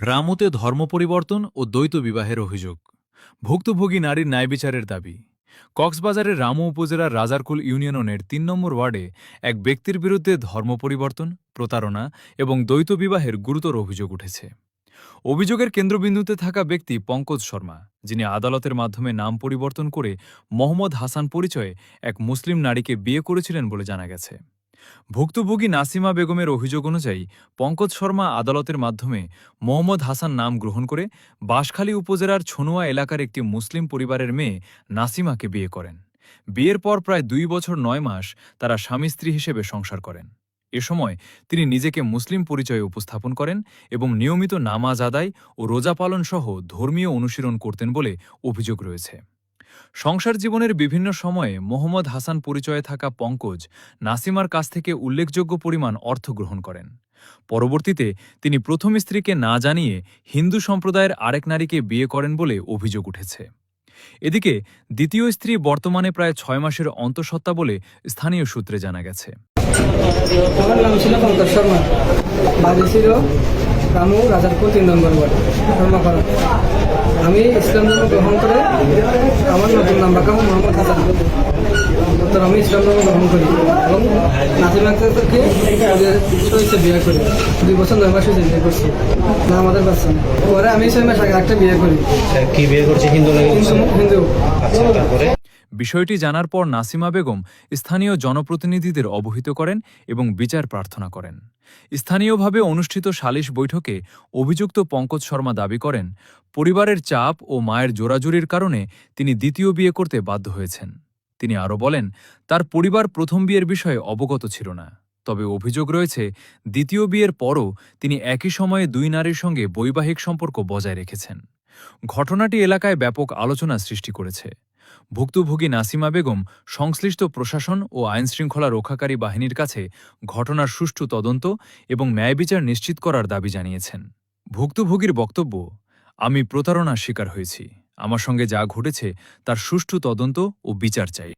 রামুতে ধর্ম পরিবর্তন ও দ্বৈত বিবাহের অভিযোগ, ভুক্তভোগী নারীর ন্যায় বিচারের দাবি। কক্সবাজারের রামু উপজেলার রাজারকুল ইউনিয়নের ৩ নম্বর ওয়ার্ডে এক ব্যক্তির বিরুদ্ধে ধর্ম পরিবর্তন, প্রতারণা এবং দ্বৈত বিবাহের গুরুতর অভিযোগ উঠেছে। অভিযোগের কেন্দ্রবিন্দুতে থাকা ব্যক্তি পঙ্কজ শর্মা, যিনি আদালতের মাধ্যমে নাম পরিবর্তন করে মোহাম্মদ হাসান পরিচয়ে এক মুসলিম নারীকে বিয়ে করেছিলেন বলে জানা গেছে। ভুক্তভোগী নাসিমা বেগমের অভিযোগ অনুযায়ী পঙ্কজ শর্মা আদালতের মাধ্যমে মোহাম্মদ হাসান নাম গ্রহণ করে বাঁশখালী উপজেলার ছনুয়া এলাকার একটি মুসলিম পরিবারের মেয়ে নাসিমাকে বিয়ে করেন। বিয়ের পর প্রায় ২ বছর ৯ মাস তারা স্বামী স্ত্রী হিসেবে সংসার করেন। এ সময় তিনি নিজেকে মুসলিম পরিচয়ে উপস্থাপন করেন এবং নিয়মিত নামাজ আদায় ও রোজা পালন সহ ধর্মীয় অনুশীলন করতেন বলে অভিযোগ রয়েছে। সংসার জীবনের বিভিন্ন সময়ে মোহাম্মদ হাসান পরিচয়ে থাকা পঙ্কজ নাসিমার কাছ থেকে উল্লেখযোগ্য পরিমাণ অর্থ গ্রহণ করেন। পরবর্তীতে তিনি প্রথম স্ত্রীকে না জানিয়ে হিন্দু সম্প্রদায়ের আরেক নারীকে বিয়ে করেন বলে অভিযোগ উঠেছে। এদিকে দ্বিতীয় স্ত্রী বর্তমানে প্রায় ৬ মাসের অন্তঃসত্ত্বা বলে স্থানীয় সূত্রে জানা গেছে। আমার নাম ছিল পঙ্কজ শর্মা, বাড়ি ছিল রামু, রাজারকুল ৩ নম্বর ওয়ার্ড, ধর্মপাড়া। আমি ইসলাম ধর্ম গ্রহণ করে আমার নতুন নাম রাখা মোহাম্মদ হাসান। তো আমি ইসলাম ধর্ম গ্রহণ করি এবং নাজিম আক্তারকে বিয়ে করি। ২ বছর ৯ মাস হয়েছে বিয়ে করছি, না আমাদের বাচ্চা নেই। পরে আমি ৬ মাস আগে একটা বিয়ে করি। কি বিয়ে করছি? হিন্দু। হিন্দু। বিষয়টি জানার পর নাসিমা বেগম স্থানীয় জনপ্রতিনিধিদের অবহিত করেন এবং বিচার প্রার্থনা করেন। স্থানীয়ভাবে অনুষ্ঠিত সালিশ বৈঠকে অভিযুক্ত পঙ্কজ শর্মা দাবি করেন, পরিবারের চাপ ও মায়ের জোরাজুরির কারণে তিনি দ্বিতীয় বিয়ে করতে বাধ্য হয়েছেন। তিনি আরও বলেন, তার পরিবার প্রথম বিয়ের বিষয়ে অবগত ছিল না। তবে অভিযোগ রয়েছে, দ্বিতীয় বিয়ের পরও তিনি একই সময়ে ২ নারীর সঙ্গে বৈবাহিক সম্পর্ক বজায় রেখেছেন। ঘটনাটি এলাকায় ব্যাপক আলোচনা সৃষ্টি করেছে। ভুক্তভোগী নাসিমা বেগম সংশ্লিষ্ট প্রশাসন ও আইনশৃঙ্খলা রক্ষাকারী বাহিনীর কাছে ঘটনার সুষ্ঠু তদন্ত এবং ন্যায়বিচার নিশ্চিত করার দাবি জানিয়েছেন। ভুক্তভোগীর বক্তব্য, আমি প্রতারণার শিকার হয়েছি। আমার সঙ্গে যা ঘটেছে তার সুষ্ঠু তদন্ত ও বিচার চাই।